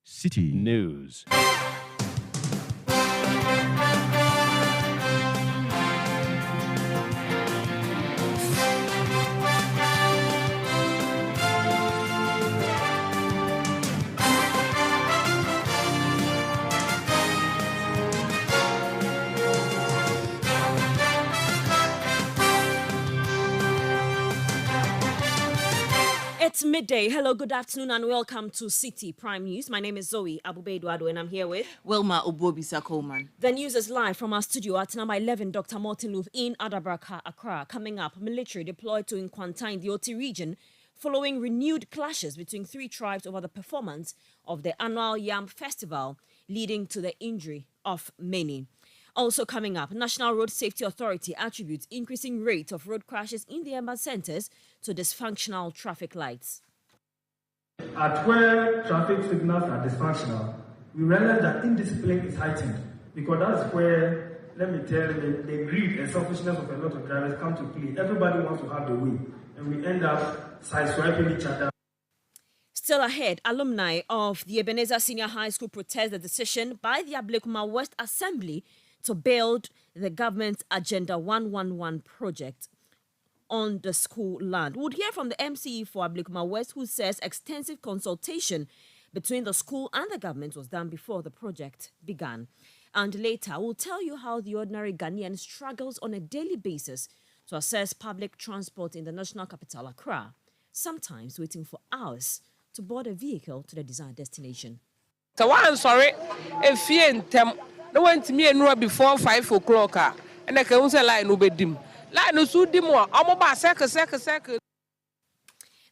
Citi News. It's midday. Hello, good afternoon, and welcome to Citi Prime News. My name is Zoe Abube-Eduardo, and I'm here with Wilma Obobisa-Coleman. The news is live from our studio at number 11, Dr. Martin Luther in Adabraka, Accra. Coming up, military deployed to Nkwanta in the Oti region following renewed clashes between three tribes over the performance of the annual Yam Festival, leading to the injury of many. Also coming up, National Road Safety Authority attributes increasing rate of road crashes in the urban centers to dysfunctional traffic lights. At where traffic signals are dysfunctional, we realize that indiscipline is heightened because that's where, let me tell you, the greed and selfishness of a lot of drivers come to play. Everybody wants to have the way, and we end up sideswiping each other. Still ahead, alumni of the Ebenezer Senior High School protest the decision by the Ablekuma West Assembly to build the government's Agenda 111 project on the school land. We'll hear from the MCE for Ablekuma West, who says extensive consultation between the school and the government was done before the project began. And later, we'll tell you how the ordinary Ghanaian struggles on a daily basis to access public transport in the national capital, Accra, sometimes waiting for hours to board a vehicle to the desired destination. So I'm sorry, if you ain't no one to me and before 5 o'clock, and I can say line over dim. Line no so dim more. I'm about second.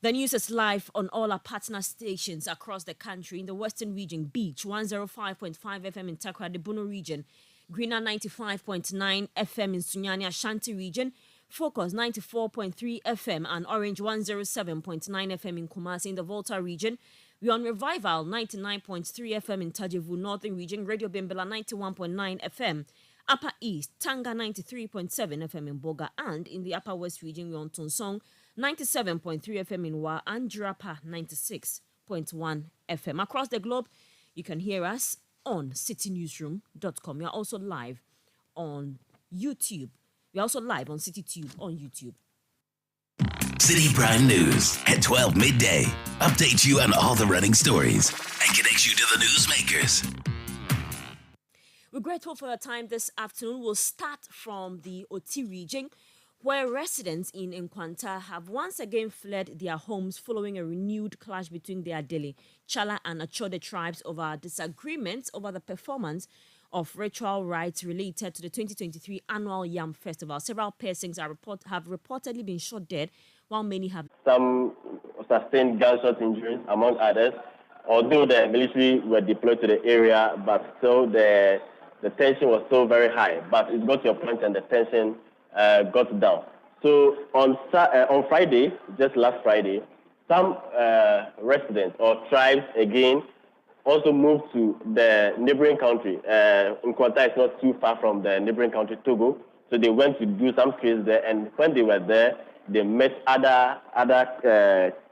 The news is live on all our partner stations across the country. In the Western region, Beach 105.5 FM in Takrady, Bono region, Greener 95.9 FM in Sunyani, Ashanti region, Focus 94.3 FM and Orange 107.9 FM in Kumasi. In the Volta region, we're on Revival 99.3 FM in Tajevu, Northern region, Radio Bimbela 91.9 FM, Upper East, Tanga 93.7 FM in Boga, and in the Upper West region, we're on Tonsong 97.3 FM in Wa and Jirapa 96.1 FM. Across the globe, you can hear us on citinewsroom.com. We are also live on YouTube. We're also live on CityTube on YouTube. Citi Prime News at 12 midday. Update you on all the running stories and connect you to the newsmakers. We're grateful for your time this afternoon. We'll start from the Oti region, where residents in Nkwanta have once again fled their homes following a renewed clash between the Adele, Chala and Achode tribes over disagreements over the performance of ritual rites related to the 2023 annual Yam Festival. Several persons have reportedly been shot dead, while many have some sustained gunshot injuries, among others. Although the military were deployed to the area, but still the tension was still very high. But it got to a point and the tension got down. So on Friday, just last Friday, some residents or tribes again also moved to the neighboring country. Nkwanta is not too far from the neighboring country, Togo. So they went to do some case there, and when they were there, they met other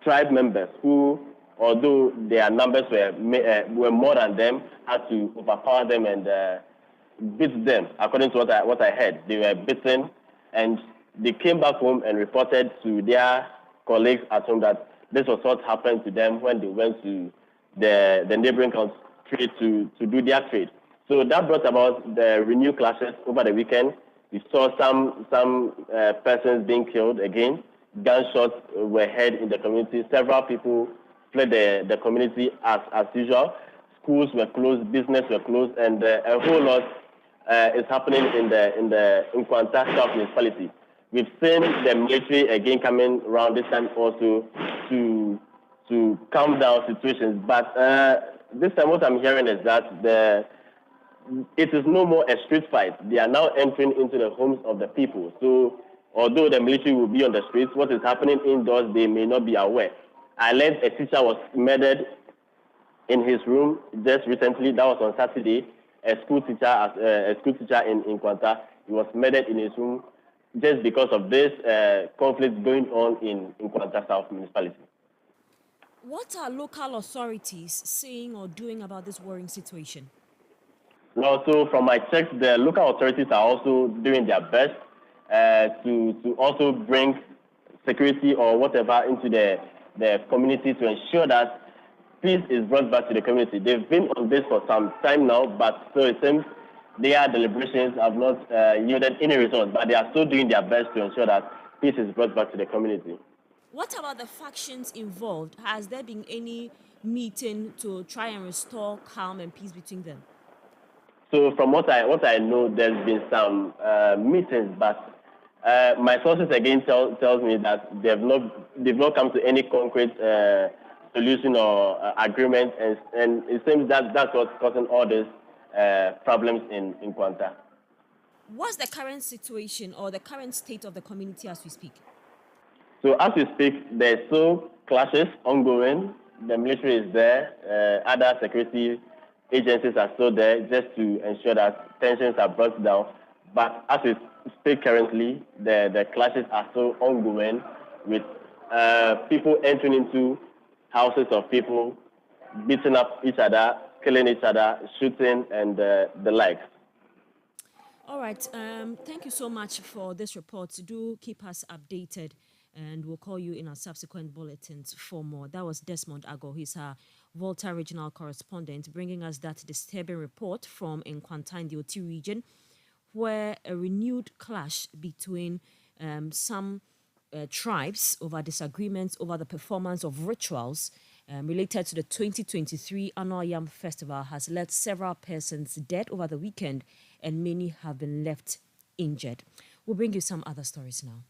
tribe members who, although their numbers were more than them, had to overpower them and beat them. According to what I heard, they were beaten, and they came back home and reported to their colleagues at home that this was what happened to them when they went to the neighboring country to do their trade. So that brought about the renewed clashes over the weekend. We saw some persons being killed again. Gunshots were heard in the community. Several people fled the community as usual. Schools were closed, business were closed, and a whole lot is happening in the Nkwanta South municipality. We've seen the military again coming around this time also to calm down situations. But this time what I'm hearing is that it is no more a street fight. They are now entering into the homes of the people. So although the military will be on the streets, what is happening indoors, they may not be aware. I learned a teacher was murdered in his room just recently. That was on Saturday. A school teacher in Nkwanta, he was murdered in his room just because of this conflict going on in Nkwanta South municipality. What are local authorities saying or doing about this worrying situation? Well, so from my checks, the local authorities are also doing their best to also bring security or whatever into the community to ensure that peace is brought back to the community. They've been on this for some time now, but so it seems their deliberations have not yielded any result, but they are still doing their best to ensure that peace is brought back to the community. What about the factions involved? Has there been any meeting to try and restore calm and peace between them? So from what I know, there's been some meetings, but my sources again tells me that they've not come to any concrete solution or agreement, and it seems that that's what's causing all these problems in Kwanta. What's the current situation or the current state of the community as we speak? So as we speak, there's still clashes ongoing. The military is there. Other security agencies are still there just to ensure that tensions are brought down. But as we speak currently, the clashes are still ongoing with people entering into houses of people, beating up each other, killing each other, shooting, and the likes. All right. Thank you so much for this report. Do keep us updated, and we'll call you in our subsequent bulletins for more. That was Desmond Ago. He's our Volta regional correspondent, bringing us that disturbing report from Nkwanta in the Oti region, where a renewed clash between some tribes over disagreements over the performance of rituals related to the 2023 annual Yam Festival has led several persons dead over the weekend, and many have been left injured. We'll bring you some other stories now.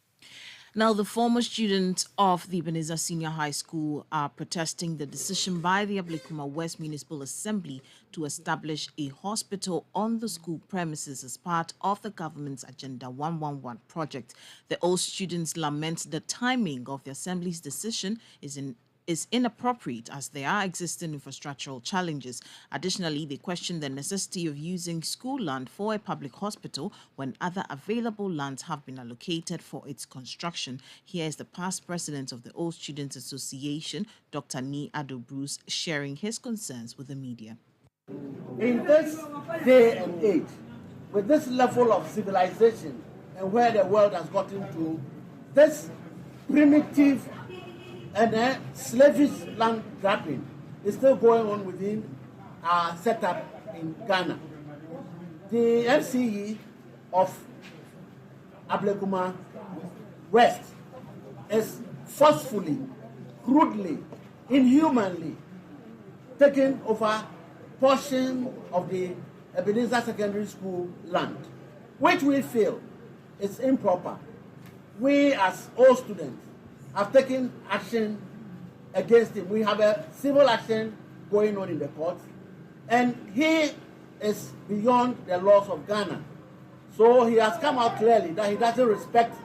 Now, the former students of the Ebenezer Senior High School are protesting the decision by the Ablekuma West Municipal Assembly to establish a hospital on the school premises as part of the government's Agenda 111 project. The old students lament the timing of the Assembly's decision is inappropriate as there are existing infrastructural challenges. Additionally, they question the necessity of using school land for a public hospital when other available lands have been allocated for its construction. Here is the past president of the Old Students Association, Dr. Ni Ado Bruce, sharing his concerns with the media. In this day and age, with this level of civilization and where the world has gotten to, this primitive and slavish land grabbing is still going on within our setup in Ghana. The MCE of Ablekuma West is forcefully, crudely, inhumanly taking over portion of the Ebenezer Secondary School land, which we feel is improper. We as all students have taken action against him. We have a civil action going on in the courts, and he is beyond the laws of Ghana. So he has come out clearly that he doesn't respect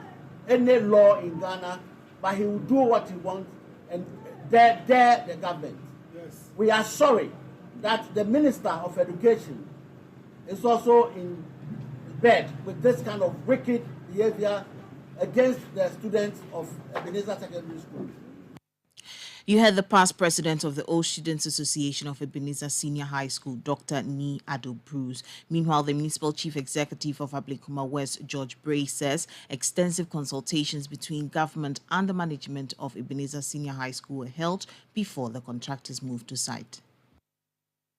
any law in Ghana, but he will do what he wants and dare the government. Yes. We are sorry that the Minister of Education is also in bed with this kind of wicked behavior against the students of Ebenezer Secondary School. You heard the past president of the Old Students Association of Ebenezer Senior High School, Dr. Ni Ado Bruce. Meanwhile, the municipal chief executive of Ablekuma West, George Bray, says extensive consultations between government and the management of Ebenezer Senior High School were held before the contractors moved to site.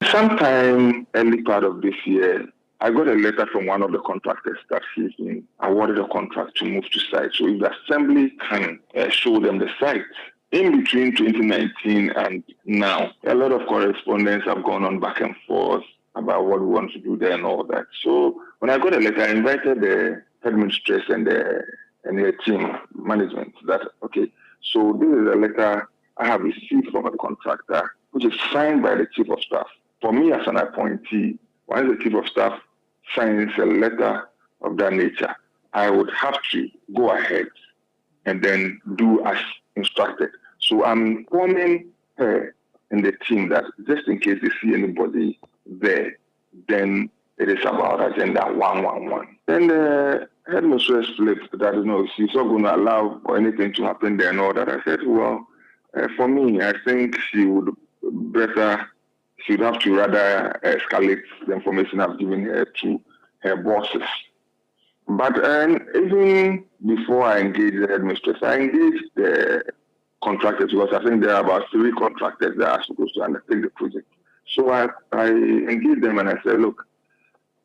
Sometime early part of this year, I got a letter from one of the contractors that he's been awarded a contract to move to site. So if the assembly can show them the site. In between 2019 and now, a lot of correspondence have gone on back and forth about what we want to do there and all that. So when I got a letter, I invited the headmistress and the team management that, okay, so this is a letter I have received from a contractor, which is signed by the chief of staff. For me as an appointee, once the chief of staff signs a letter of that nature, I would have to go ahead and then do as instructed. So I'm informing her and the team that just in case they see anybody there, then it is about Agenda 111. Then the headmistress flipped that, she's not going to allow or anything to happen there and all that. I said, well, For me, I think she would have to rather escalate the information I've given her to her bosses. But even before I engaged the headmistress, I engaged the contractors, because I think there are about 3 contractors that are supposed to undertake the project. So I engaged them and I said, look,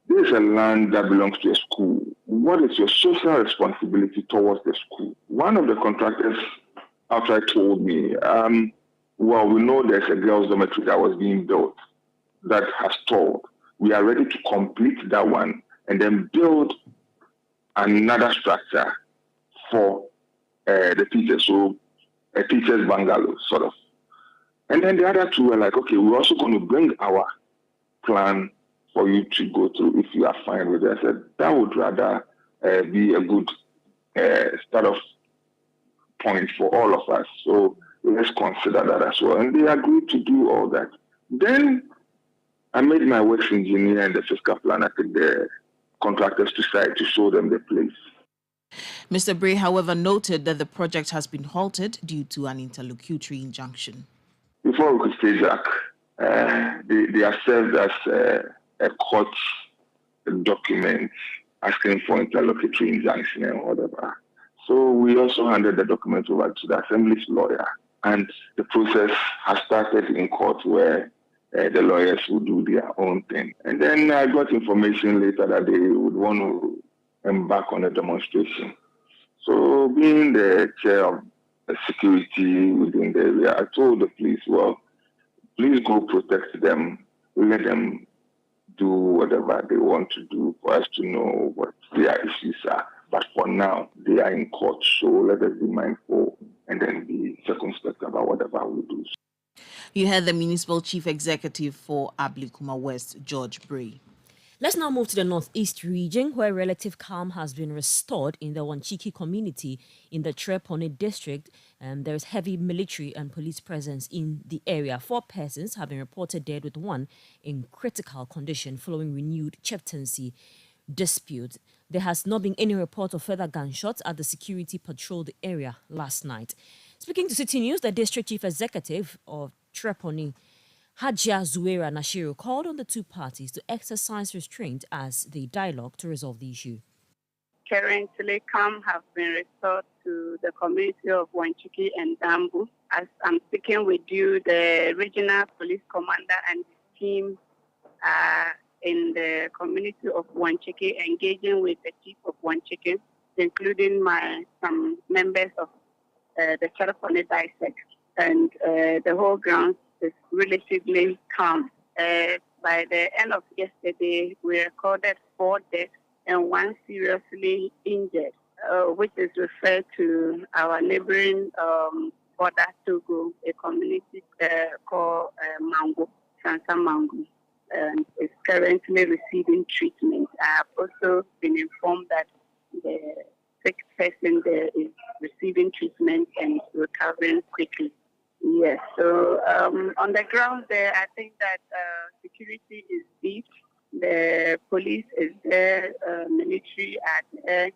this is a land that belongs to a school. What is your social responsibility towards the school? One of the contractors outright told me, well, we know there's a girls' dormitory that was being built that has stalled. We are ready to complete that one and then build another structure for the teachers, so a teacher's bungalow, sort of. And then the other 2 were like, okay, we're also going to bring our plan for you to go through if you are fine with it. I said, that would rather be a good start of point for all of us. So let's consider that as well. And they agreed to do all that. Then I made my works engineer and the fiscal planner take the contractors to site to show them the place. Mr. Bray, however, noted that the project has been halted due to an interlocutory injunction. Before we could say Jack, they are served as a court document asking for interlocutory injunction and whatever. So we also handed the document over to the Assembly's lawyer, and the process has started in court where the lawyers will do their own thing. And then I got information later that they would want to embark on a demonstration. So being the chair of the security within the area, I told the police, well, please go protect them, let them do whatever they want to do for us to know what their issues are. But for now, they are in court, so let us be mindful and then be circumspect about whatever we do. You heard the Municipal Chief Executive for Ablekuma West, George Bray. Let's now move to the northeast region, where relative calm has been restored in the Wanchiki community in the Trepone district. There is heavy military and police presence in the area. 4 persons have been reported dead, with 1 in critical condition following renewed chieftaincy dispute. There has not been any report of further gunshots as the security patrolled the area last night. Speaking to Citi News, the district chief executive of Trepone, Hajia Zuera Nashiru, called on the 2 parties to exercise restraint as they dialogue to resolve the issue. Currently, calm have been restored to the community of Wanchiki and Dambu. As I'm speaking with you, the regional police commander and his team are in the community of Wanchiki, engaging with the chief of Wanchiki, including some members of the Trepone district, and the whole ground is relatively calm. By the end of yesterday, we recorded 4 deaths and 1 seriously injured, which is referred to our neighboring border Togo, a community called Mango, Sansa Mango, and is currently receiving treatment. I have also been informed that the 6th person there is receiving treatment and recovering quickly. Yes, so on the ground there, I think that security is deep. The police is there, military are there.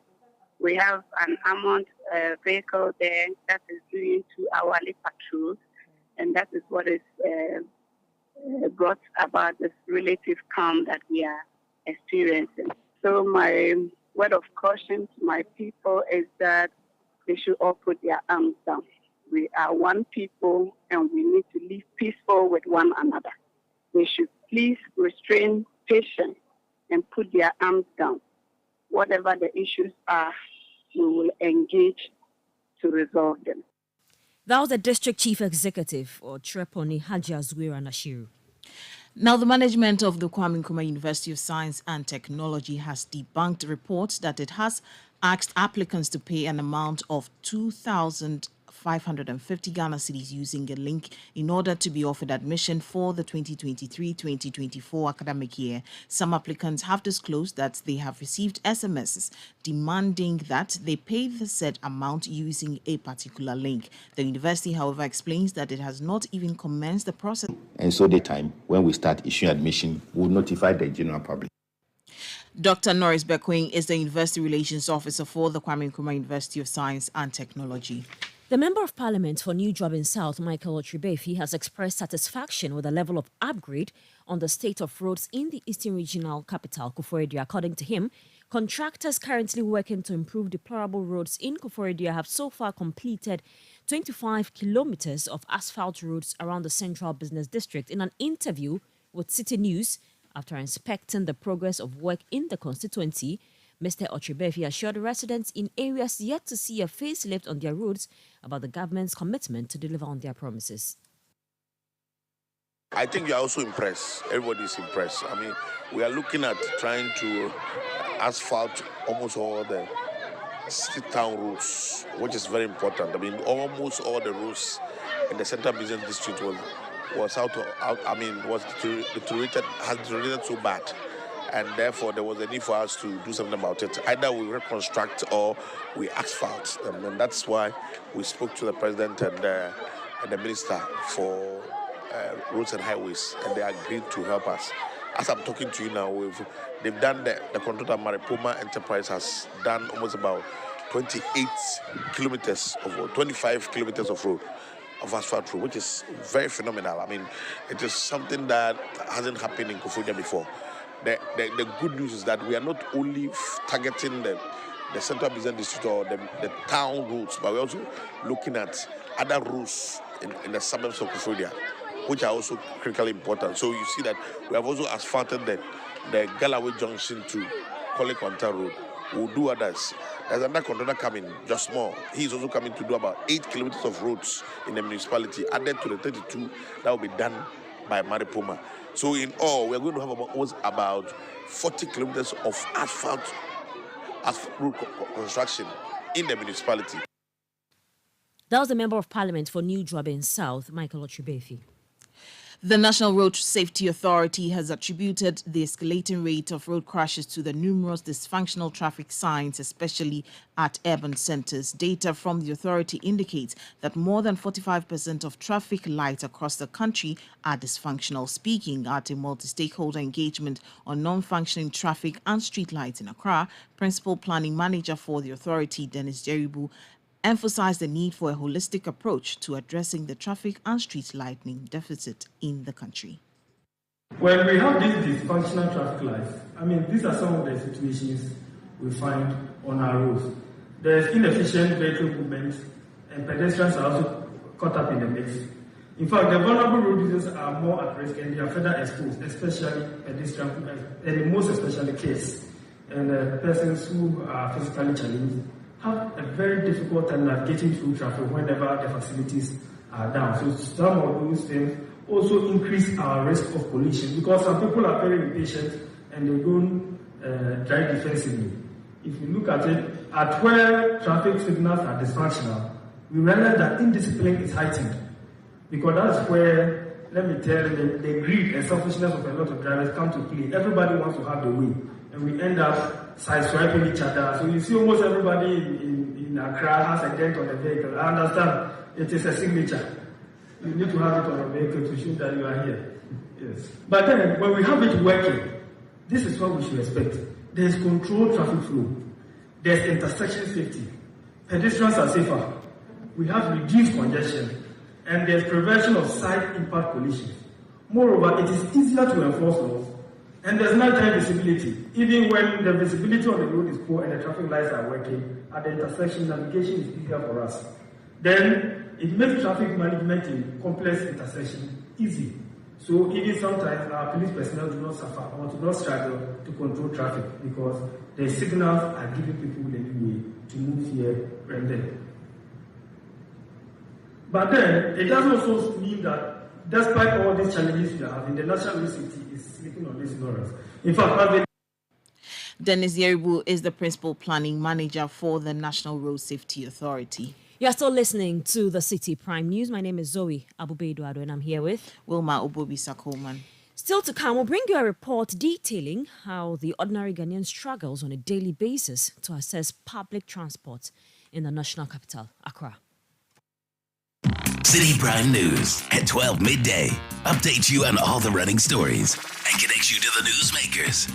We have an armored vehicle there that is doing 2-hourly patrols, and that is what is brought about this relative calm that we are experiencing. So my word of caution to my people is that they should all put their arms down. We are one people and we need to live peaceful with one another. They should please restrain patience and put their arms down. Whatever the issues are, we will engage to resolve them. That was the district chief executive or Trepone, Hajia Zuera Nashiru. Now, the management of the Kwame Nkrumah University of Science and Technology has debunked reports that it has asked applicants to pay an amount of 2,550 Ghana cedis using a link in order to be offered admission for the 2023-2024 academic year. Some applicants have disclosed that they have received SMSs demanding that they pay the said amount using a particular link. The university, however, explains that it has not even commenced the process. And so the time when we start issuing admission, we'll notify the general public. Dr. Norris Bekwing is the University Relations Officer for the Kwame Nkrumah University of Science and Technology. The Member of Parliament for New Job in South, Michael Otribefi, has expressed satisfaction with the level of upgrade on the state of roads in the Eastern Regional Capital, Kufuor. According to him, contractors currently working to improve deplorable roads in Kufuor have so far completed 25 kilometers of asphalt roads around the Central Business District. In an interview with Citi News, after inspecting the progress of work in the constituency, Mr. Otribefi assured residents in areas yet to see a facelift on their roads about the government's commitment to deliver on their promises. I think you are also impressed. Everybody is impressed. I mean, we are looking at trying to asphalt almost all the city town roads, which is very important. I mean, almost all the roads in the Central Business District was deteriorated so bad. And therefore, there was a need for us to do something about it. Either we reconstruct or we asphalt them. And that's why we spoke to the president and the minister for roads and highways, and they agreed to help us. As I'm talking to you now, they've done the contractor Maripoma Enterprise has done almost about 28 kilometers of 25 kilometers of road, of asphalt road, which is very phenomenal. I mean, it is something that hasn't happened in Kufuor before. The good news is that we are not only targeting the Central Business District or the town roads, but we're also looking at other roads in the suburbs of Kufuor, which are also critically important. So you see that we have also asphalted the Galloway Junction to Kolekwanta Road. We'll do others. There's another contractor coming, just more. He's also coming to do about 8 kilometers of roads in the municipality, added to the 32 that will be done by Maripoma. So in all, we're going to have about 40 kilometers of asphalt road construction in the municipality. That was the Member of Parliament for New Job in South, Michael Otribefi. The National Road Safety Authority has attributed the escalating rate of road crashes to the numerous dysfunctional traffic signs, especially at urban centers. Data from the authority indicates that more than 45% of traffic lights across the country are dysfunctional. Speaking at a multi-stakeholder engagement on non-functioning traffic and street lights in Accra, Principal Planning Manager for the authority, Dennis Jeribu, emphasized the need for a holistic approach to addressing the traffic and street lighting deficit in the country. When we have these dysfunctional traffic lights, these are some of the situations we find on our roads. There's inefficient vehicle movement, and pedestrians are also caught up in the mix. In fact, the vulnerable road users are more at risk and they are further exposed, especially pedestrians, and most especially kids and persons who are physically challenged have a very difficult time navigating through traffic whenever the facilities are down. So some of those things also increase our risk of collision because some people are very impatient and they don't drive defensively. If you look at it, at where traffic signals are dysfunctional, we realize that indiscipline is heightened because that's where, let me tell you, the greed and selfishness of a lot of drivers come to play. Everybody wants to have the way, and we end up side-swiping each other. So you see almost everybody in Accra has a dent on the vehicle. I understand it is a signature. You need to have it on a vehicle to show that you are here. Yes. But then when we have it working, this is what we should expect. There's controlled traffic flow. There's intersection safety. Pedestrians are safer. We have reduced congestion. And there's prevention of side impact collisions. Moreover, it is easier to enforce laws. And there's nighttime visibility. Even when the visibility on the road is poor and the traffic lights are working, at the intersection, navigation is easier for us. Then it makes traffic management in complex intersections easy. So even sometimes our police personnel do not suffer or do not struggle to control traffic because the signals are giving people the leeway to move here and there. But then it does also mean that despite all these challenges we are having, the National Road Safety is sleeping on this ignorance. In fact, Dennis Jeribu is the Principal Planning Manager for the National Road Safety Authority. You are still listening to the Citi Prime News. My name is Zoe Abubeduado and I'm here with Wilma Obobi-Sakoman. Still to come, we'll bring you a report detailing how the ordinary Ghanaian struggles on a daily basis to access public transport in the national capital, Accra. Citi Prime News at 12 midday. Updates you on all the running stories and connects you to the newsmakers.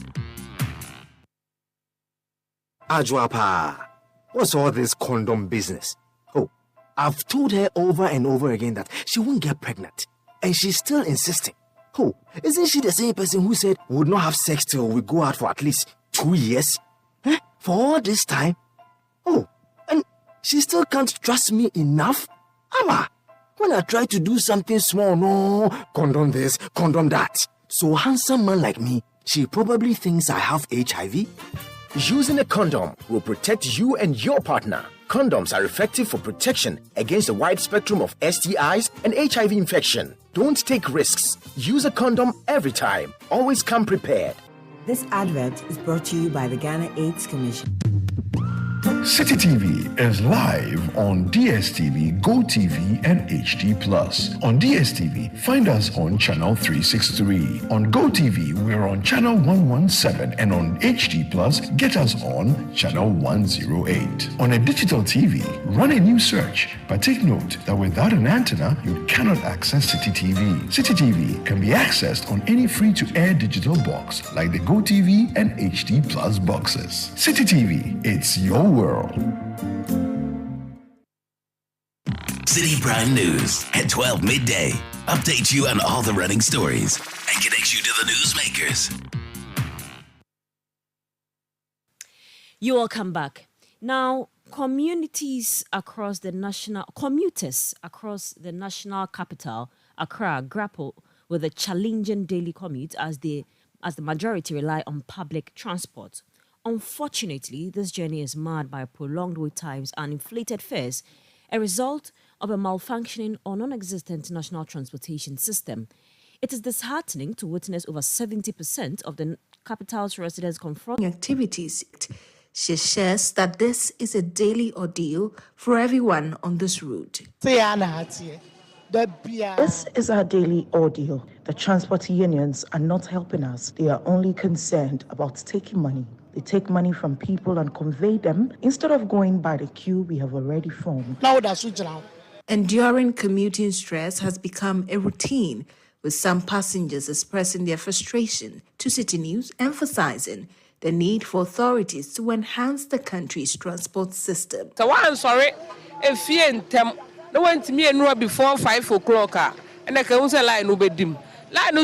Ajwapa, what's all this condom business? Oh, I've told her over and over again that she won't get pregnant. And she's still insisting. Oh, isn't she the same person who said we would not have sex till we go out for at least 2 years? For all this time? Oh, and she still can't trust me enough? Ama, when I try to do something small, no, condom this, condom that. So handsome man like me, she probably thinks I have HIV. Using a condom will protect you and your partner. Condoms are effective for protection against a wide spectrum of STIs and HIV infection. Don't take risks. Use a condom every time. Always come prepared. This advert is brought to you by the Ghana AIDS Commission. Citi TV is live on DSTV, GoTV, and HD+. On DSTV, find us on channel 363. On GoTV, we're on channel 117, and on HD+, get us on channel 108. On a digital TV, run a new search, but take note that without an antenna, you cannot access Citi TV. Citi TV can be accessed on any free-to-air digital box like the GoTV and HD+ boxes. Citi TV, it's your world. Citi Prime News at 12 midday. Updates you on all the running stories and connects you to the newsmakers. You all come back. Now, commuters across the national capital, Accra, grapple with a challenging daily commute as the majority rely on public transport. Unfortunately, this journey is marred by prolonged wait times and inflated fares, a result of a malfunctioning or non-existent national transportation system. It is disheartening to witness over 70% of the capital's residents confronting activities. She shares that this is a daily ordeal for everyone on this route. This is our daily ordeal. The transport unions are not helping us. They are only concerned about taking money. They take money from people and convey them instead of going by the queue we have already formed. Enduring commuting stress has become a routine, with some passengers expressing their frustration to Citi News, emphasizing the need for authorities to enhance the country's transport system. So I'm sorry, if you ain't no one to me and before 5 o'clock, and I can say line ubedim. If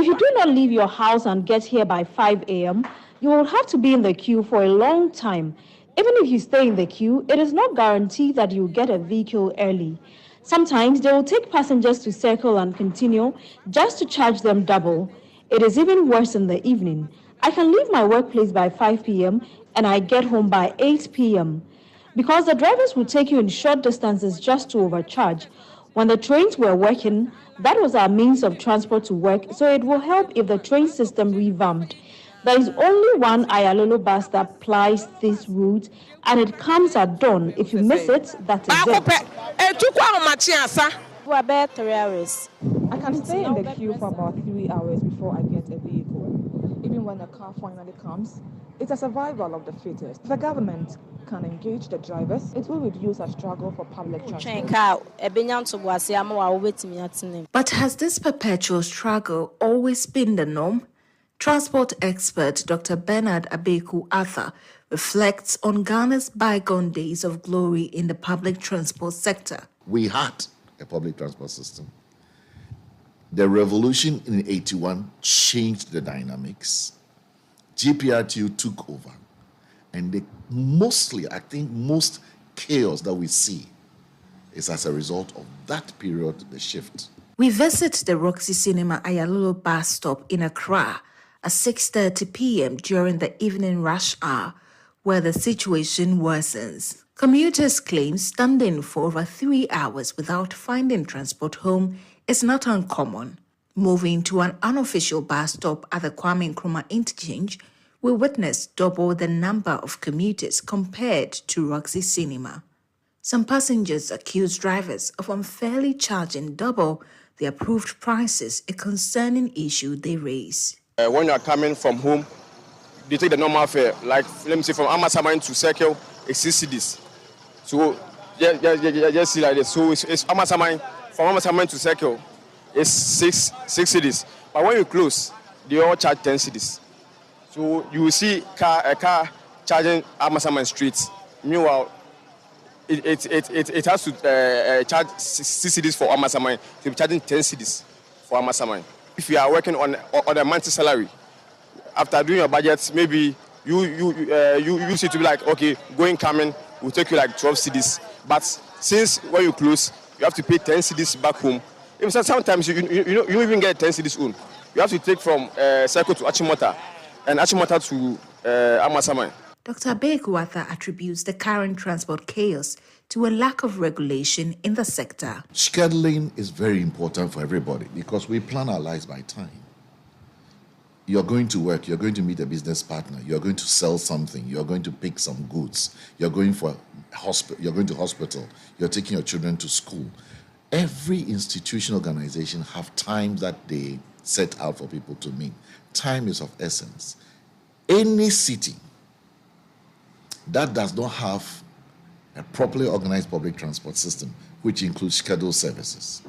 you do not leave your house and get here by 5 a.m., you will have to be in the queue for a long time. Even if you stay in the queue, it is not guaranteed that you will get a vehicle early. Sometimes they will take passengers to circle and continue just to charge them double. It is even worse in the evening. I can leave my workplace by 5 p.m. and I get home by 8 p.m. because the drivers will take you in short distances just to overcharge. When the trains were working, that was our means of transport to work, so it will help if the train system revamped. There is only one Ayalolo bus that plies this route, and it comes at dawn. If you miss it, that is it. For about 3 hours. I can stay in the queue for about 3 hours before I get a vehicle. Even when the car finally comes, it's a survival of the fittest. The government can engage the drivers. It will reduce a struggle for public transport. But has this perpetual struggle always been the norm? Transport expert Dr. Bernard Abeku Arthur reflects on Ghana's bygone days of glory in the public transport sector. We had a public transport system. The revolution in 81 changed the dynamics. GPRTU took over. And most chaos that we see is as a result of that period, the shift. We visit the Roxy Cinema Ayalolo bus stop in Accra at 6:30 p.m. during the evening rush hour, where the situation worsens. Commuters claim standing for over 3 hours without finding transport home is not uncommon. Moving to an unofficial bus stop at the Kwame Nkrumah interchange, we witnessed double the number of commuters compared to Roxy Cinema. Some passengers accuse drivers of unfairly charging double the approved prices, a concerning issue they raise. When you are coming from home, they take the normal fare. Like, let me say, from Amasaman to Circle, it's 6 cedis. So, just see like this. So, it's Amasaman, from Amasaman to Circle, it's 6 cedis. But when you close, they all charge 10 cedis. So, you will see a car charging Amasaman streets. Meanwhile, it has to charge 6 cedis for Amasaman. You'll be charging 10 cedis for Amasaman. If you are working on a monthly salary, after doing your budget, maybe you used it to be like, okay, going coming will take you like 12 cedis. But since when you close, you have to pay 10 cedis back home. Even sometimes you don't even get 10 cedis home. You have to take from Circle to Achimota and Achimota to Amasaman. Dr. Bekwatha attributes the current transport chaos to a lack of regulation in the sector. Scheduling is very important for everybody because we plan our lives by time. You're going to work, you're going to meet a business partner, you're going to sell something, you're going to pick some goods, you're going to hospital, you're taking your children to school. Every institution organization have times that they set out for people to meet. Time is of essence. Any city that does not have a properly organized public transport system, which includes scheduled services,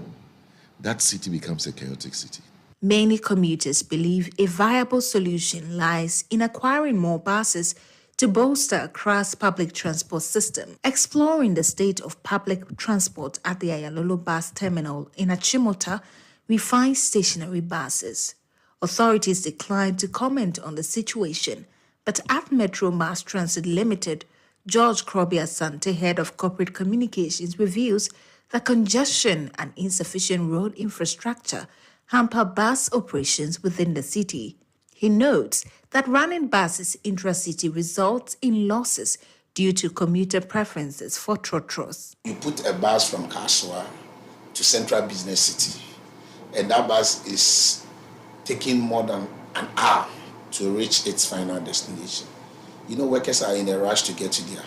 that city becomes a chaotic city. Many commuters believe a viable solution lies in acquiring more buses to bolster Accra's public transport system. Exploring the state of public transport at the Ayalolo bus terminal in Achimota, we find stationary buses. Authorities declined to comment on the situation, but at Metro Mass Transit Limited, George Krobi Asante, head of corporate communications, reveals that congestion and insufficient road infrastructure hamper bus operations within the city. He notes that running buses intra-city results in losses due to commuter preferences for trotros. You put a bus from Kaswa to Central Business City, and that bus is taking more than an hour to reach its final destination. You know, workers are in a rush to get to their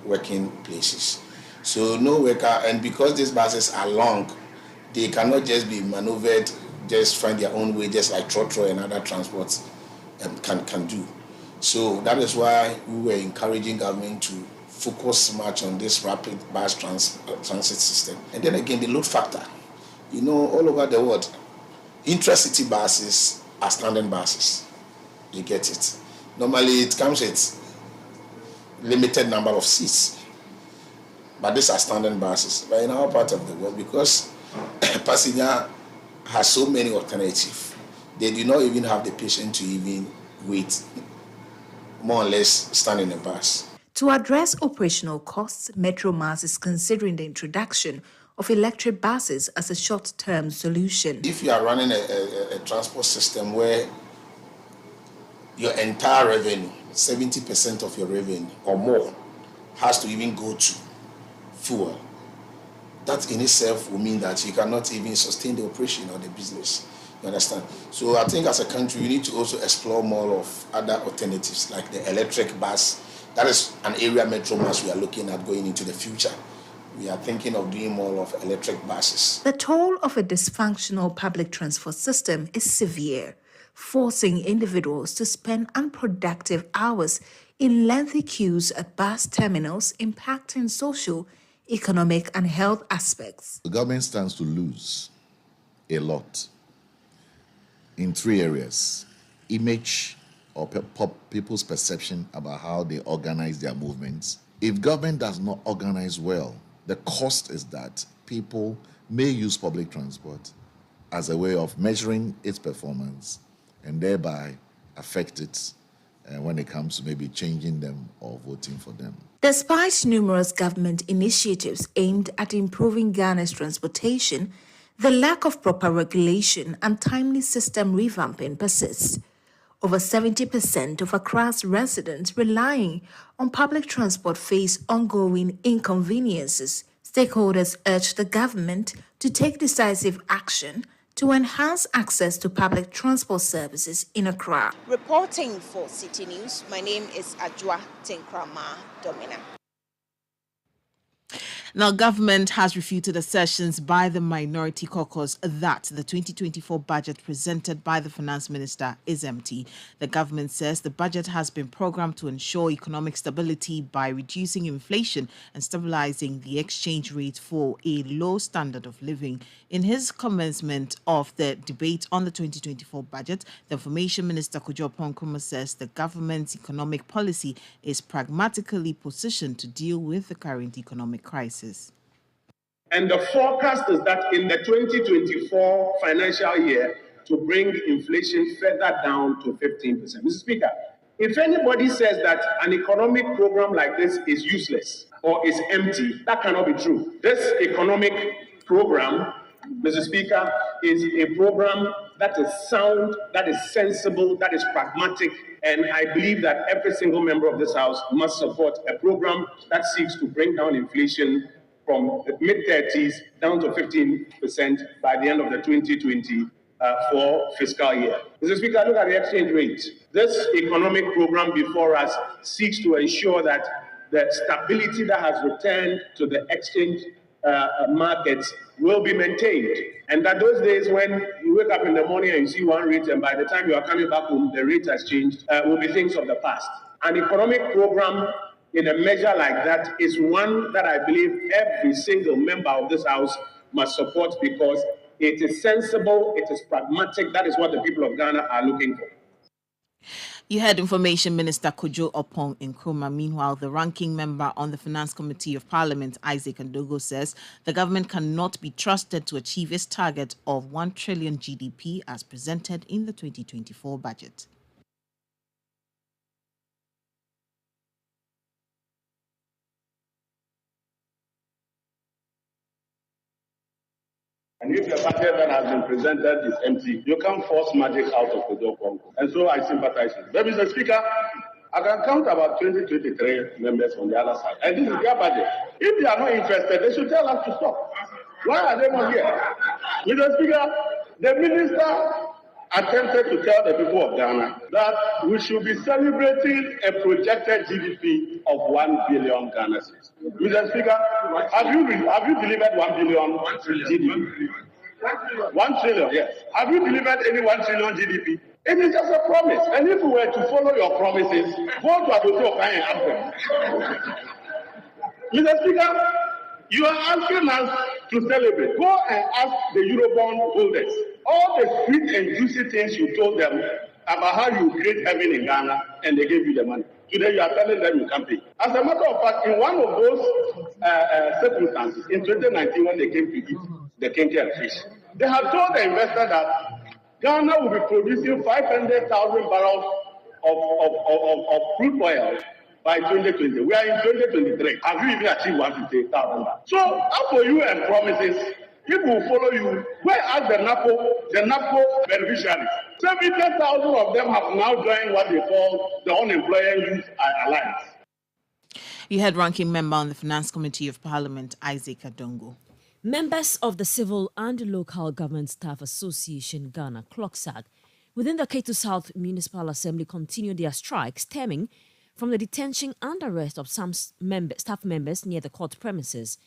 working places. So no worker, and because these buses are long, they cannot just be maneuvered, just find their own way, just like Trotro and other transports can do. So that is why we were encouraging government to focus much on this rapid bus transit system. And then again, the load factor. You know, all over the world, intra-city buses are standing buses. You get it. Normally, it comes with limited number of seats. But these are standing buses. But in our part of the world, because passenger has so many alternatives, they do not even have the patience to even wait, more or less stand in a bus. To address operational costs, Metro Mass is considering the introduction of electric buses as a short-term solution. If you are running a transport system where your entire revenue, 70% of your revenue or more, has to even go to fuel, that in itself will mean that you cannot even sustain the operation or the business. You understand? So I think as a country, we need to also explore more of other alternatives, like the electric bus. That is an area Metro Mass we are looking at going into the future. We are thinking of doing more of electric buses. The toll of a dysfunctional public transport system is severe, forcing individuals to spend unproductive hours in lengthy queues at bus terminals, impacting social, economic, and health aspects. The government stands to lose a lot in 3 areas: image or people's perception about how they organize their movements. If government does not organize well, the cost is that people may use public transport as a way of measuring its performance and thereby affect it when it comes to maybe changing them or voting for them. Despite numerous government initiatives aimed at improving Ghana's transportation, the lack of proper regulation and timely system revamping persists. Over 70% of Accra's residents relying on public transport face ongoing inconveniences. Stakeholders urge the government to take decisive action to enhance access to public transport services in Accra. Reporting for Citi News, my name is Ajwa Tinkrama Domina. Now, government has refuted assertions by the Minority Caucus that the 2024 budget presented by the Finance Minister is empty. The government says the budget has been programmed to ensure economic stability by reducing inflation and stabilizing the exchange rate for a low standard of living. In his commencement of the debate on the 2024 budget, the Information Minister Kojo Nkrumah says the government's economic policy is pragmatically positioned to deal with the current economic crisis. And the forecast is that in the 2024 financial year, to bring inflation further down to 15%. Mr. Speaker, if anybody says that an economic program like this is useless or is empty, that cannot be true. This economic program, Mr. Speaker, is a program that is sound, that is sensible, that is pragmatic, and I believe that every single member of this House must support a program that seeks to bring down inflation from the mid-30s down to 15% by the end of the 2024 fiscal year. Mr. Speaker, look at the exchange rate. This economic program before us seeks to ensure that the stability that has returned to the exchange markets will be maintained. And that those days when you wake up in the morning and you see one rate and by the time you are coming back home, the rate has changed, will be things of the past. An economic program in a measure like that is one that I believe every single member of this House must support because it is sensible, it is pragmatic. That is what the people of Ghana are looking for. You heard Information Minister Kojo Nkrumah. Meanwhile, the ranking member on the Finance Committee of Parliament, Isaac Ndogo, says the government cannot be trusted to achieve its target of 1 trillion GDP as presented in the 2024 budget. And if the budget that has been presented is empty, you can't force magic out of the door. And so I sympathize with you. But Mr. Speaker, I can count about 20-23 members on the other side. And this is their budget. If they are not interested, they should tell us to stop. Why are they not here? Mr. Speaker, the minister attempted to tell the people of Ghana that we should be celebrating a projected GDP of 1 billion Ghana cedis. Mr. Speaker, have you delivered 1 billion GDP? 1 trillion, yes. Have you delivered any 1 trillion GDP? It is just a promise. And if we were to follow your promises, go to Adoto and ask them. Mr. Speaker, you are asking us to celebrate. Go and ask the Eurobond holders. All the sweet and juicy things you told them about how you create heaven in Ghana, and they gave you the money. Today you are telling them you can't pay. As a matter of fact, in one of those circumstances, in 2019 when they came to eat the kenke and fish, they had told the investor that Ghana will be producing 500,000 barrels of crude oil by 2020. We are in 2023. Have you even achieved 150,000? So, as for you and promises, people will follow you. Go and ask the NAPO beneficiaries. 70,000 of them have now joined what they call the Unemployed Youth Alliance. You heard ranking member on the Finance Committee of Parliament, Isaac Adongo. Members of the Civil and Local Government Staff Association, Ghana, CLOGSAG, within the Ketu South Municipal Assembly continue their strike stemming from the detention and arrest of some staff members near the court premises.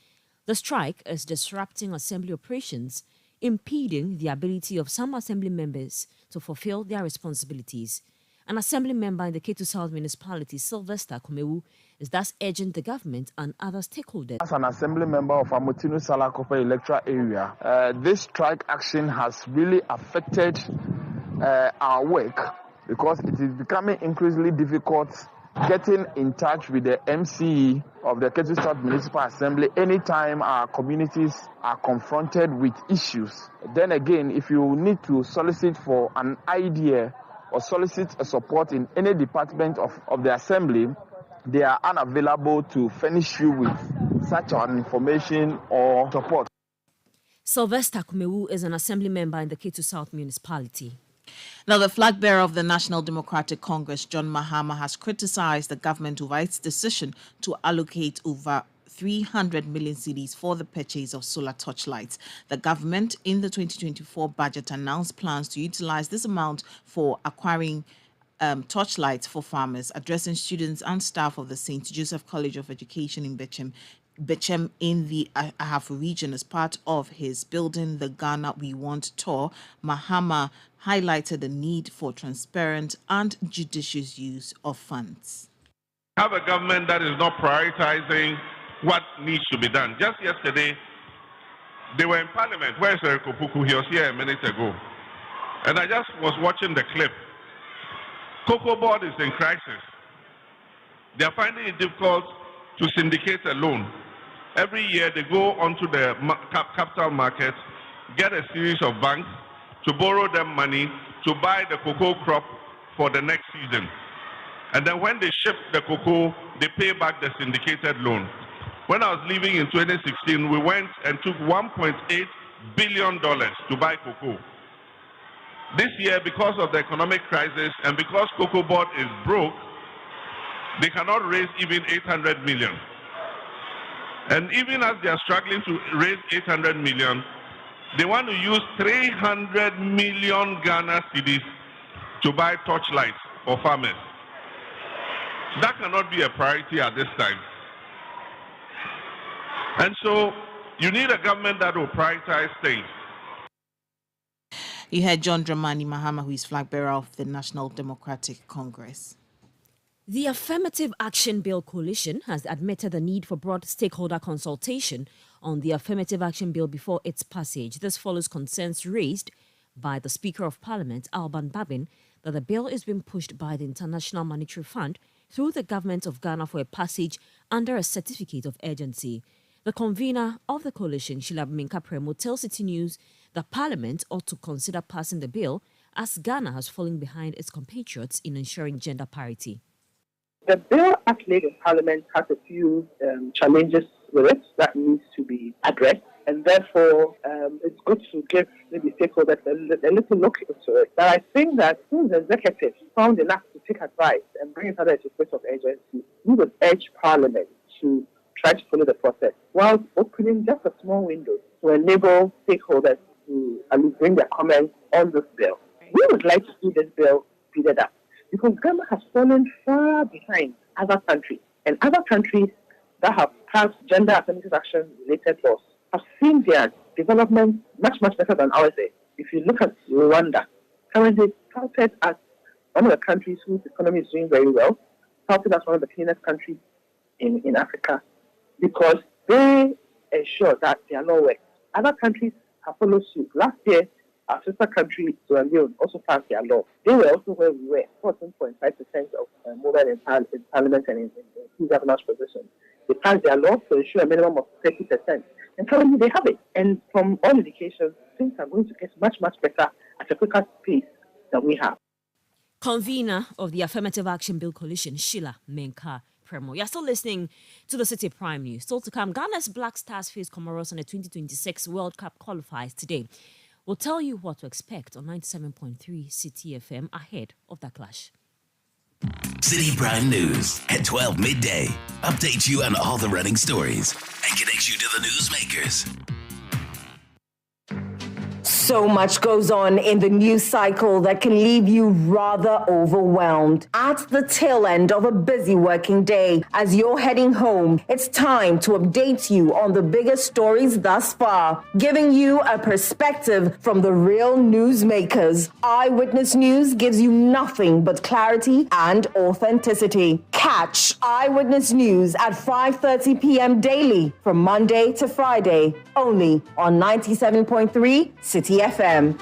The strike is disrupting assembly operations, impeding the ability of some assembly members to fulfill their responsibilities. An assembly member in the Ketu South Municipality, Sylvester Kumewu, is thus urging the government and other stakeholders. As an assembly member of Amotinu Salakope electoral area, this strike action has really affected our work because it is becoming increasingly difficult getting in touch with the MCE of the Ketu South Municipal Assembly anytime our communities are confronted with issues. Then again, if you need to solicit for an idea or solicit a support in any department of the Assembly, they are unavailable to furnish you with such an information or support. Sylvester Kumewu is an assembly member in the Ketu South Municipality. Now, the flag bearer of the National Democratic Congress, John Mahama, has criticized the government over its decision to allocate over 300 million cedis for the purchase of solar torchlights. The government, in the 2024 budget, announced plans to utilize this amount for acquiring torchlights for farmers. Addressing students and staff of the St. Joseph College of Education in Bechem, Bechem in the Ahafo region as part of his Building the Ghana We Want tour. Mahama highlighted the need for transparent and judicious use of funds. Have a government that is not prioritizing what needs to be done. Just yesterday, they were in Parliament. Where's Eric Opoku? He was here a minute ago. And I just was watching the clip. Cocoa Board is in crisis. They are finding it difficult to syndicate a loan. Every year they go onto the capital market, get a series of banks to borrow them money to buy the cocoa crop for the next season. And then when they ship the cocoa, they pay back the syndicated loan. When I was leaving in 2016, we went and took $1.8 billion to buy cocoa. This year, because of the economic crisis and because Cocoa Board is broke, they cannot raise even 800 million. And even as they are struggling to raise 800 million, they want to use 300 million Ghana cedis to buy torchlights for farmers. That cannot be a priority at this time. And so you need a government that will prioritize things. You heard John Dramani Mahama, who is flag bearer of the National Democratic Congress. The Affirmative Action Bill Coalition has admitted the need for broad stakeholder consultation on the Affirmative Action Bill before its passage. This follows concerns raised by the Speaker of Parliament, Alban Babin, that the bill is being pushed by the International Monetary Fund through the Government of Ghana for a passage under a certificate of urgency. The convener of the coalition, Sheila Minka Premo, tells Citi News that Parliament ought to consider passing the bill as Ghana has fallen behind its compatriots in ensuring gender parity. The bill as laid in Parliament has a few challenges with it that needs to be addressed, and therefore it's good to give maybe stakeholders a little look into it. But I think that since the executive found enough to take advice and bring it under a certificate of urgency, we would urge Parliament to try to follow the process while opening just a small window to enable stakeholders to bring their comments on this bill. We would like to see this bill speeded up because Ghana has fallen far behind other countries, and other countries that have passed gender affirmative action related laws have seen their development much better than ours is. If you look at Rwanda, currently touted as one of the countries whose economy is doing very well, touted as one of the cleanest countries in Africa, because they ensure that their law works. Other countries have followed suit. Last year, our sister country, Sierra Leone, also passed their law. They were also where we were, 14.5% of movement in Parliament and in key governance positions. They passed their law to ensure a minimum of 30%. And currently they have it. And from all indications, things are going to get much better at a quicker pace than we have. Convener of the Affirmative Action Bill Coalition, Sheila Menka Premo. You're still listening to the Citi Prime News. Still to come, Ghana's Black Stars face Comoros on the 2026 World Cup qualifiers today. We'll tell you what to expect on 97.3 Citi FM ahead of that clash. Citi Prime News at 12 midday. Updates you on all the running stories and connects you to the newsmakers. So much goes on in the news cycle that can leave you rather overwhelmed. At the tail end of a busy working day, as you're heading home, it's time to update you on the biggest stories thus far, giving you a perspective from the real newsmakers. Eyewitness News gives you nothing but clarity and authenticity. Catch Eyewitness News at 5:30 p.m. daily from Monday to Friday, only on 97.3 Citi FM.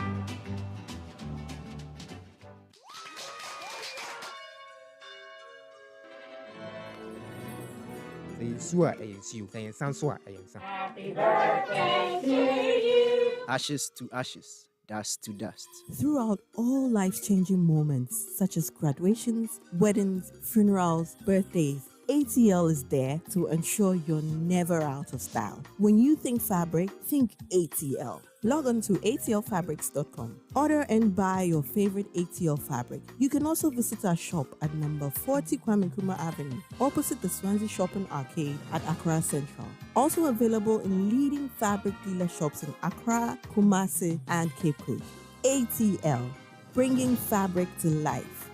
Happy birthday to you. Ashes to ashes, dust to dust. Throughout all life-changing moments such as graduations, weddings, funerals, birthdays, ATL is there to ensure you're never out of style. When you think fabric, think ATL. Log on to atlfabrics.com. Order and buy your favorite ATL fabric. You can also visit our shop at number 40 Kwame Nkrumah Avenue, opposite the Swansea Shopping Arcade at Accra Central. Also available in leading fabric dealer shops in Accra, Kumasi, and Cape Coast. ATL, bringing fabric to life.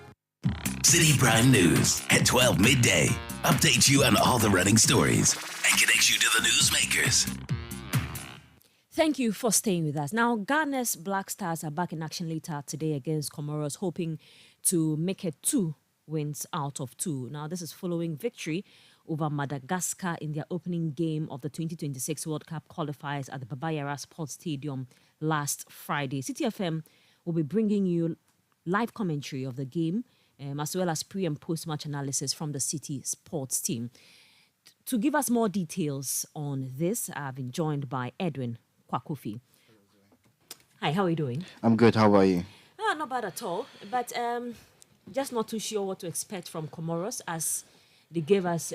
Citi Prime News at 12 midday. Updates you on all the running stories and connects you to the newsmakers. Thank you for staying with us. Now, Ghana's Black Stars are back in action later today against Comoros, hoping to make it 2 wins out of 2. Now, this is following victory over Madagascar in their opening game of the 2026 World Cup qualifiers at the Baba Yara Sports Stadium last Friday. Citi FM will be bringing you live commentary of the game, as well as pre- and post-match analysis from the Citi sports team. To give us more details on this, I've been joined by Edwin Kwakofi. Hi, how are you doing? I'm good. How about you? Not bad at all, but just not too sure what to expect from Comoros, as they gave us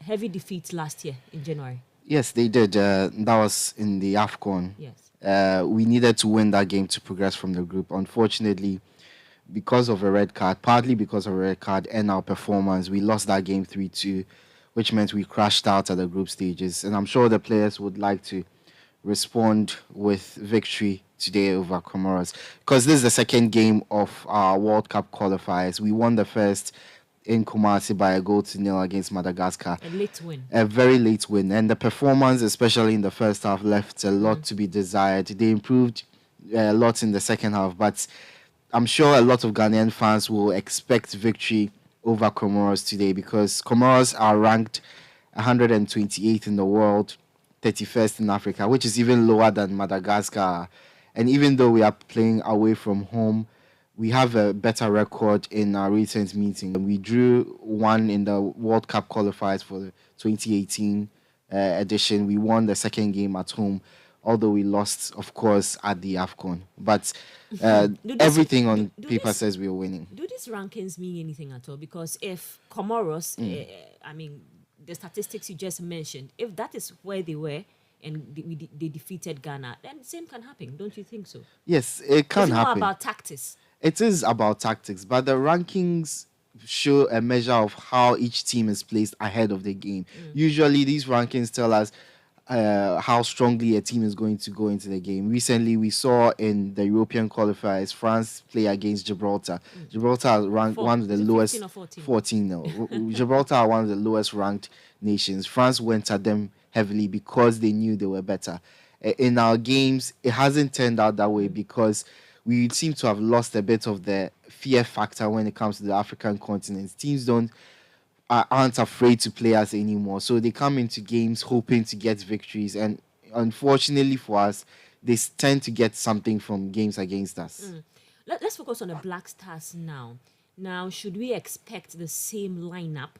heavy defeat last year in January. Yes, they did. That was in the AFCON. Yes. We needed to win that game to progress from the group. Unfortunately, because of a red card, partly because of a red card and our performance, we lost that game 3-2, which meant we crashed out at the group stages. And I'm sure the players would like to respond with victory today over Comoros, because this is the second game of our World Cup qualifiers. We won the first in Kumasi by 1-0 against Madagascar. A late win. A very late win. And the performance, especially in the first half, left a lot to be desired. They improved a lot in the second half, but I'm sure a lot of Ghanaian fans will expect victory over Comoros today, because Comoros are ranked 128th in the world, 31st in Africa, which is even lower than Madagascar. And even though we are playing away from home, we have a better record in our recent meeting. We drew 1 in the World Cup qualifiers for the 2018 edition. We won the second game at home, although we lost, of course, at the AFCON. But everything on paper says we are winning. Do these rankings mean anything at all? Because if Comoros, the statistics you just mentioned, if that is where they were and they defeated Ghana, then the same can happen. Don't you think so? Yes, it can happen. It's more about tactics. It is about tactics, but the rankings show a measure of how each team is placed ahead of the game. Usually, these rankings tell us how strongly a team is going to go into the game. Recently, we saw in the European qualifiers, France play against Gibraltar. Gibraltar are ranked one of the lowest. 14 now. Gibraltar are one of the lowest ranked nations. France went at them heavily because they knew they were better. In our games, it hasn't turned out that way, because we seem to have lost a bit of the fear factor when it comes to the African continent. Teams aren't afraid to play us anymore, so they come into games hoping to get victories, and unfortunately for us, they tend to get something from games against us. Let's focus on the Black Stars now. Now, should we expect the same lineup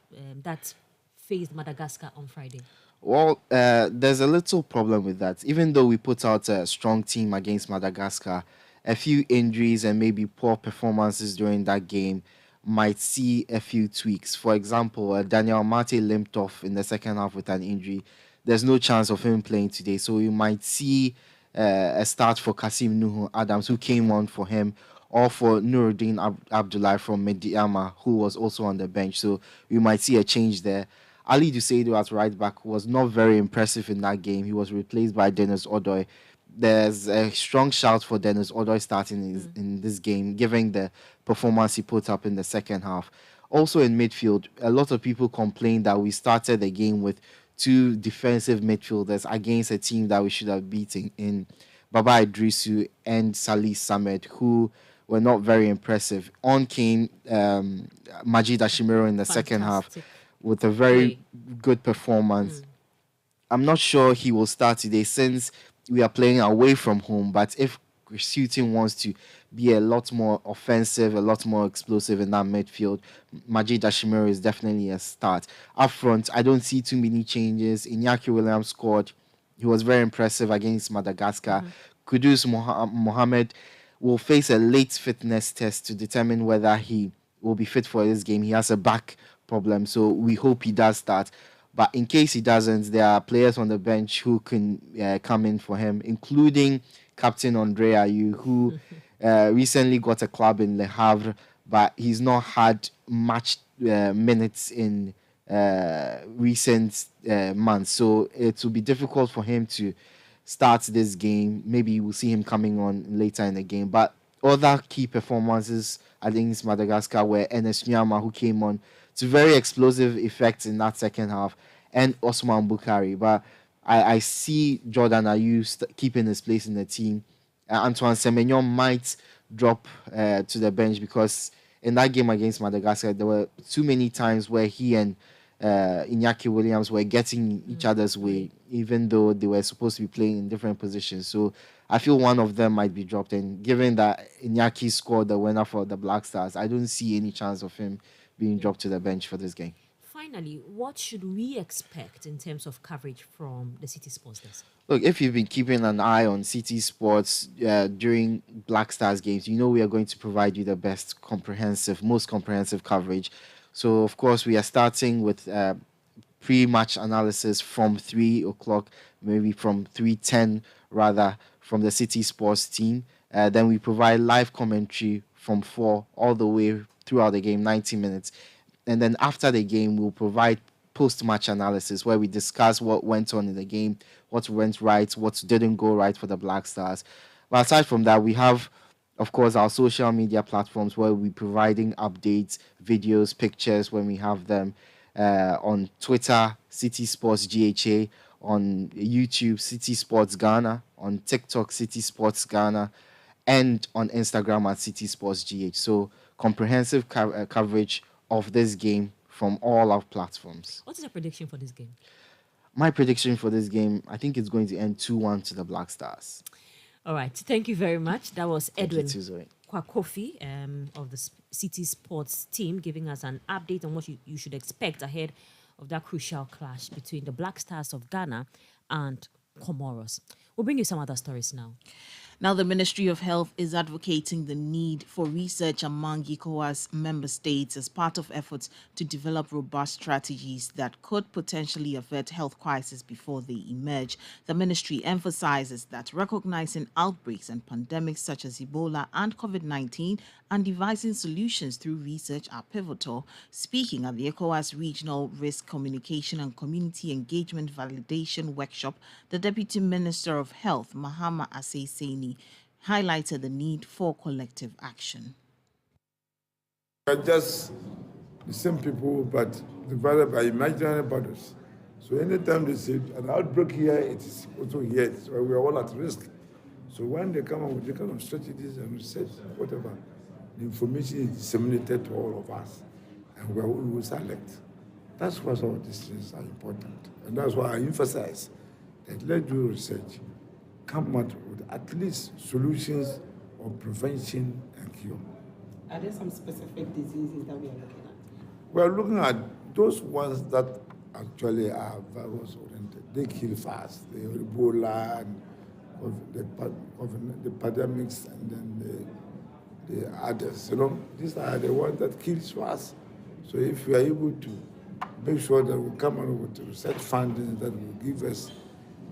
that faced Madagascar on Friday? Well, there's a little problem with that. Even though we put out a strong team against Madagascar, a few injuries and maybe poor performances during that game might see a few tweaks. For example, Daniel Mate limped off in the second half with an injury. There's no chance of him playing today, so we might see a start for Kasim Nuhu Adams, who came on for him, or for Nuruddin Abdullah from Mediama, who was also on the bench. So we might see a change there. Ali Duseido at right back was not very impressive in that game. He was replaced by Dennis Odoi. There's a strong shout for Dennis Odoi starting in this game, given the performance he put up in the second half. Also in midfield, a lot of people complained that we started the game with 2 defensive midfielders against a team that we should have beaten in Baba Idrisu and Salih Samed, who were not very impressive. On came Majid Ashimiro in the second half with a very good performance. I'm not sure he will start today since we are playing away from home, but if Sutin wants to be a lot more offensive, a lot more explosive in that midfield, Majid Ashimiro is definitely a start. Up front, I don't see too many changes. Iñaki Williams scored. He was very impressive against Madagascar. Kudus Mohammed will face a late fitness test to determine whether he will be fit for this game. He has a back problem, so we hope he does start. But in case he doesn't, there are players on the bench who can come in for him, including Captain Andre Ayew, who recently got a club in Le Havre, but he's not had much minutes in recent months. So it will be difficult for him to start this game. Maybe we'll see him coming on later in the game. But other key performances against Madagascar were Enes Nyama, who came on to very explosive effects in that second half, and Osman Bukari. But I see Jordan Ayew keeping his place in the team. Antoine Semenyo might drop to the bench because in that game against Madagascar, there were too many times where he and Iñaki Williams were getting each other's way, even though they were supposed to be playing in different positions. So I feel one of them might be dropped. And given that Iñaki scored the winner for the Black Stars, I don't see any chance of him being dropped to the bench for this game. Finally, what should we expect in terms of coverage from the Citi Sports Desk? Look, if you've been keeping an eye on Citi Sports during Black Stars games, you know we are going to provide you the most comprehensive coverage. So, of course, we are starting with pre-match analysis from 3 o'clock, maybe from 3:10 rather, from the Citi Sports team. Then we provide live commentary from 4 all the way throughout the game, 90 minutes. And then after the game, we'll provide post-match analysis where we discuss what went on in the game, what went right, what didn't go right for the Black Stars. But aside from that, we have, of course, our social media platforms where we're providing updates, videos, pictures when we have them. On Twitter, Citi Sports GHA, on YouTube, Citi Sports Ghana, on TikTok, Citi Sports Ghana, and on Instagram at Citi Sports GH. So comprehensive coverage of this game from all our platforms. What is your prediction for this game? My prediction for this game, I think it's going to end 2-1 to the Black Stars. All right. Thank you very much. That was Edwin Kwakofi of the Citi Sports team giving us an update on what you should expect ahead of that crucial clash between the Black Stars of Ghana and Comoros. We'll bring you some other stories now. Now, the Ministry of Health is advocating the need for research among ECOWAS member states as part of efforts to develop robust strategies that could potentially avert health crises before they emerge. The ministry emphasizes that recognizing outbreaks and pandemics such as Ebola and COVID-19 and devising solutions through research are pivotal. Speaking at the ECOWAS Regional Risk Communication and Community Engagement Validation Workshop, the Deputy Minister of Health, Mahama Asseiseni, highlighted the need for collective action. We are just the same people, but divided by imaginary borders. So anytime they say an outbreak here, it is also here. So we are all at risk. So when they come up with the kind of strategies and research, whatever, the information is disseminated to all of us, and we will select. That's why all these things are important. And that's why I emphasize that let's do research, come out with at least solutions of prevention and cure. Are there some specific diseases that we are looking at? We are looking at those ones that actually are virus-oriented. They kill fast. The Ebola, and the pandemics, and then the others. These are the ones that kill fast. So if we are able to make sure that we come out with research funding that will give us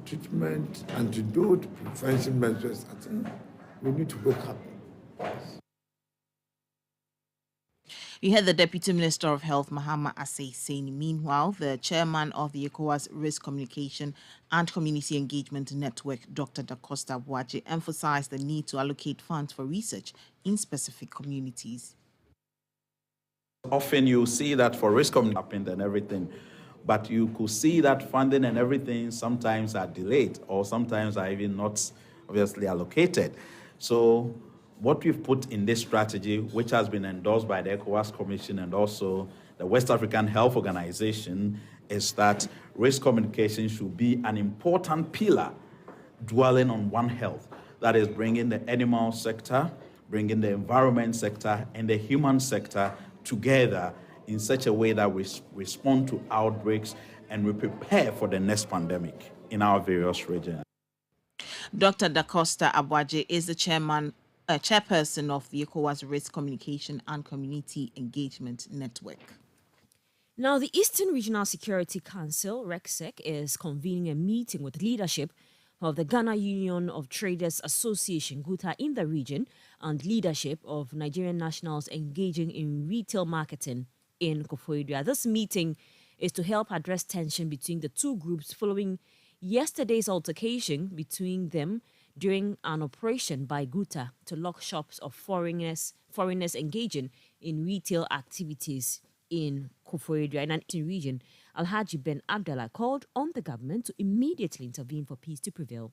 treatment, antidote, prevention measures, I think we need to wake up. You heard the Deputy Minister of Health, Mahama Asseiseni. Meanwhile, the chairman of the ECOWAS Risk Communication and Community Engagement Network, Dr. Da Costa Boache, emphasized the need to allocate funds for research in specific communities. Often you see that for risk communication and everything, but you could see that funding and everything sometimes are delayed or sometimes are even not obviously allocated. So what we've put in this strategy, which has been endorsed by the ECOWAS Commission and also the West African Health Organization, is that risk communication should be an important pillar dwelling on one health. That is bringing the animal sector, bringing the environment sector, and the human sector together in such a way that we respond to outbreaks and we prepare for the next pandemic in our various regions. Dr. Da Costa Boache is the chairperson of the ECOWAS Risk Communication and Community Engagement Network. Now, the Eastern Regional Security Council, RECSEC, is convening a meeting with leadership of the Ghana Union of Traders Association, GUTA, in the region, and leadership of Nigerian nationals engaging in retail marketing in Koforidua. This meeting is to help address tension between the two groups following yesterday's altercation between them during an operation by Guta to lock shops of foreigners engaging in retail activities in Koforidua. In an region, Alhaji Ben Abdallah called on the government to immediately intervene for peace to prevail.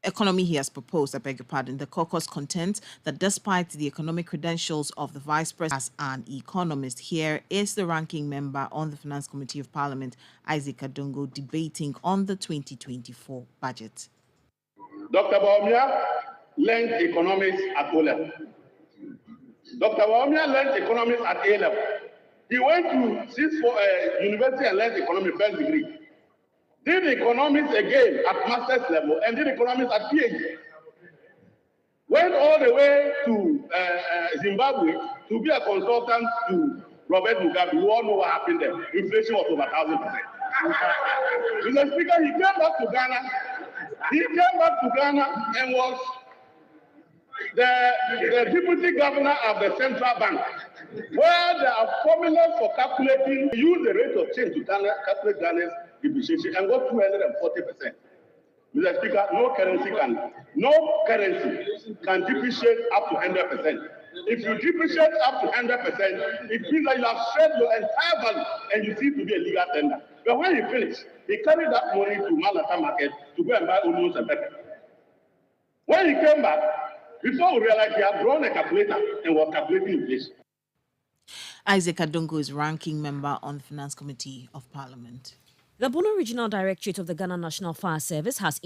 Economy he has proposed, the caucus contends that despite the economic credentials of the vice president as an economist, here is the ranking member on the Finance Committee of Parliament, Isaac Adongo, debating on the 2024 budget. Dr. Baumia learned economics at O-level. Dr. Baumia learned economics at A-level. He went to university and learned economics first degree. Did economics again at master's level and did economics at PhD. Went all the way to Zimbabwe to be a consultant to Robert Mugabe. You all know what happened there. Inflation was over 1,000%. Mr. Speaker, he came back to Ghana. He came back to Ghana and was the deputy governor of the central bank, where there are formulas for calculating, use the rate of change to calculate Ghana's depreciation and got 240%. Mr. Speaker, no currency can depreciate up to 100%. If you depreciate up to 100%, it means that you have shed your entire value and you seem to be a legal tender. But when he finished, he carried that money to Malata market to go and buy onions and pepper. When he came back, before we realized he had drawn a calculator and was calculating inflation. Isaac Adongo is ranking member on the Finance Committee of Parliament. The Bono Regional Directorate of the Ghana National Fire Service has